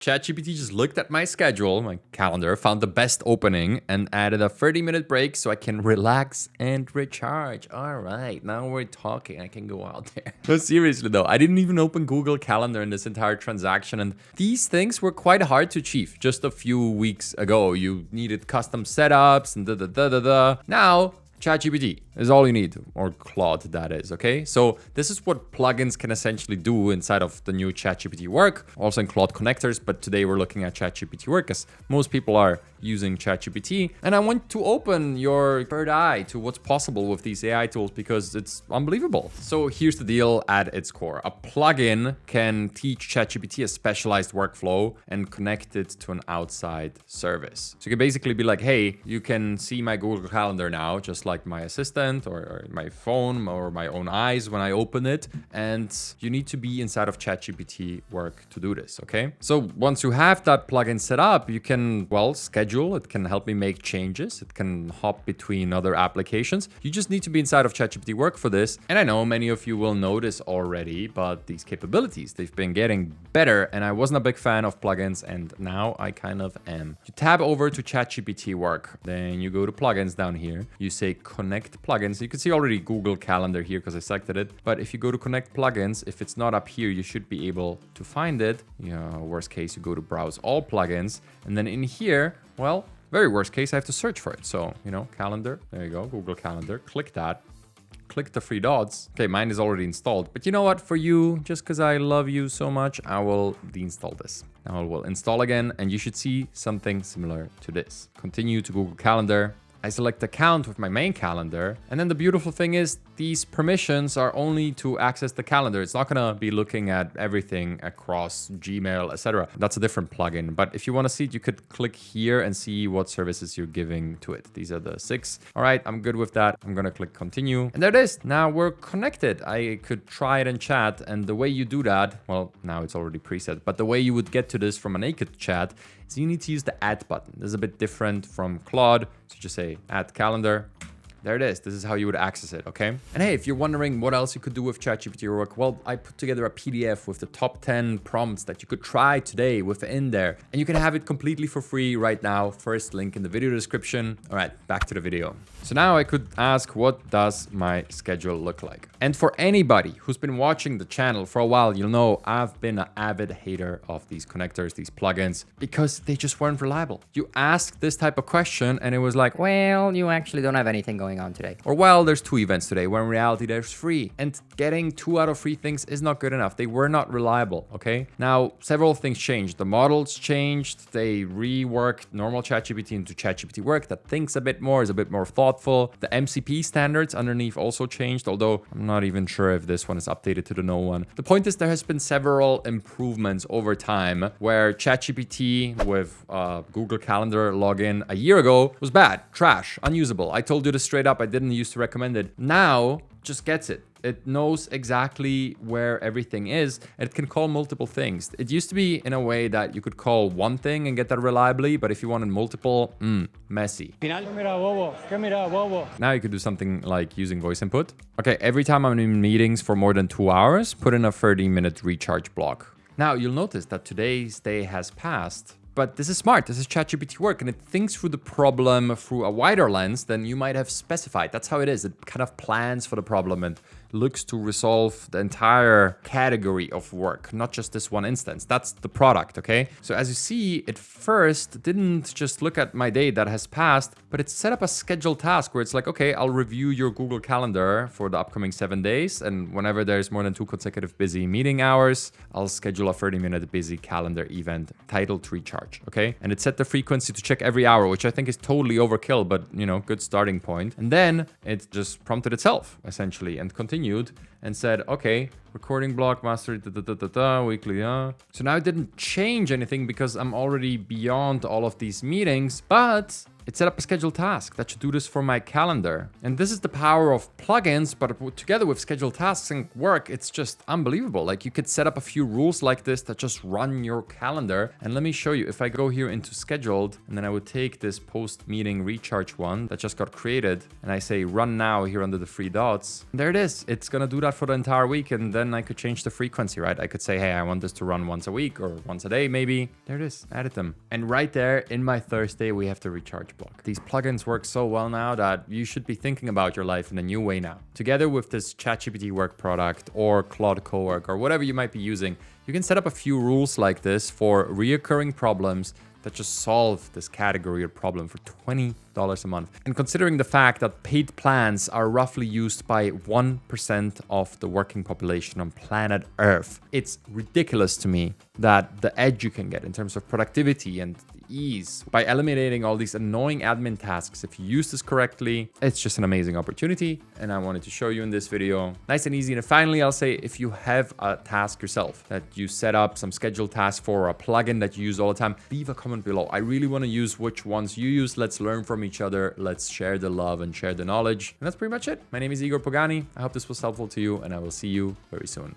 ChatGPT just looked at my schedule, my calendar, found the best opening, and added a 30-minute break so I can relax and recharge. All right, now we're talking. I can go out there. No, seriously though, I didn't even open Google Calendar in this entire transaction, and these things were quite hard to achieve just a few weeks ago. You needed custom setups and da-da-da-da-da. Now, ChatGPT is all you need, or Claude that is, okay? So this is what plugins can essentially do inside of the new ChatGPT work, also in Claude connectors, but today we're looking at ChatGPT work as most people are using ChatGPT. And I want to open your third eye to what's possible with these AI tools because it's unbelievable. So here's the deal at its core. A plugin can teach ChatGPT a specialized workflow and connect it to an outside service. So you can basically be like, hey, you can see my Google Calendar now, just like my assistant or my phone or my own eyes when I open it. And you need to be inside of ChatGPT work to do this, okay? So once you have that plugin set up, you can, well, schedule. It can help me make changes. It can hop between other applications. You just need to be inside of ChatGPT work for this. And I know many of you will know this already, but these capabilities, they've been getting better. And I wasn't a big fan of plugins, and now I kind of am. You tab over to ChatGPT work. Then you go to plugins down here. You say connect plugins. You can see already Google Calendar here because I selected it. But if you go to connect plugins, if it's not up here, you should be able to find it. Worst case, you go to browse all plugins. And then in here, well, very worst case, I have to search for it. So, calendar, there you go, Google Calendar, click that, click the three dots. Okay, mine is already installed, but you know what, for you, just because I love you so much, I will deinstall this. Now I will install again, and you should see something similar to this. Continue to Google Calendar. I select account with my main calendar. And then the beautiful thing is these permissions are only to access the calendar. It's not gonna be looking at everything across Gmail, etc. That's a different plugin. But if you wanna see it, you could click here and see what services you're giving to it. These are the 6. All right, I'm good with that. I'm gonna click continue. And there it is. Now we're connected. I could try it in chat. And the way you do that, well, now it's already preset, but the way you would get to this from a naked chat is you need to use the add button. This is a bit different from Claude. So just say add calendar. There it is. This is how you would access it, okay? And hey, if you're wondering what else you could do with ChatGPT work, well, I put together a PDF with the top 10 prompts that you could try today within there. And you can have it completely for free right now. First link in the video description. All right, back to the video. So now I could ask, what does my schedule look like? And for anybody who's been watching the channel for a while, you'll know I've been an avid hater of these connectors, these plugins, because they just weren't reliable. You ask this type of question and it was like, well, you actually don't have anything going on today. Or, well, there's 2 events today, when in reality there's 3. And getting 2 out of 3 things is not good enough. They were not reliable, okay? Now, several things changed. The models changed. They reworked normal ChatGPT into ChatGPT work that thinks a bit more, is a bit more thoughtful. The MCP standards underneath also changed, although I'm not even sure if this one is updated to the no one. The point is there has been several improvements over time where ChatGPT with Google Calendar login a year ago was bad, trash, unusable. I told you this straight up. I didn't used to recommend it. Now, just gets it. It knows exactly where everything is, and it can call multiple things. It used to be in a way that you could call one thing and get that reliably, but if you wanted multiple, messy. Now you could do something like using voice input. Okay, every time I'm in meetings for more than 2 hours, put in a 30-minute recharge block. Now you'll notice that today's day has passed. But this is smart. This is ChatGPT work, and it thinks through the problem through a wider lens than you might have specified. That's how it is. It kind of plans for the problem and looks to resolve the entire category of work, not just this one instance. That's the product, okay? So as you see, it first didn't just look at my day that has passed, but it set up a scheduled task where it's like, okay, I'll review your Google Calendar for the upcoming 7 days. And whenever there's more than 2 consecutive busy meeting hours, I'll schedule a 30-minute busy calendar event titled recharge, okay? And it set the frequency to check every hour, which I think is totally overkill, but good starting point. And then it just prompted itself, essentially, and continued and said, okay, recording block, mastery, weekly, So now it didn't change anything because I'm already beyond all of these meetings, but it set up a scheduled task that should do this for my calendar. And this is the power of plugins, but together with scheduled tasks and work, it's just unbelievable. Like, you could set up a few rules like this that just run your calendar. And let me show you. If I go here into scheduled, and then I would take this post-meeting recharge one that just got created, and I say run now here under the 3 dots. And there it is. It's gonna do that that for the entire week, and then I could change the frequency, right? I could say, hey, I want this to run once a week or once a day, maybe. There it is, added them. And right there in my Thursday, we have the recharge block. These plugins work so well now that you should be thinking about your life in a new way now. Together with this ChatGPT work product or Claude Cowork or whatever you might be using, you can set up a few rules like this for reoccurring problems that just solve this category or problem for $20 a month. And considering the fact that paid plans are roughly used by 1% of the working population on planet Earth, it's ridiculous to me that the edge you can get in terms of productivity and ease by eliminating all these annoying admin tasks, if you use this correctly, it's just an amazing opportunity. And I wanted to show you in this video. Nice and easy. And finally, I'll say, if you have a task yourself that you set up some scheduled task for, or a plugin that you use all the time, leave a comment below. I really want to use which ones you use. Let's learn from each other. Let's share the love and share the knowledge. And that's pretty much it. My name is Igor Pogani. I hope this was helpful to you, and I will see you very soon.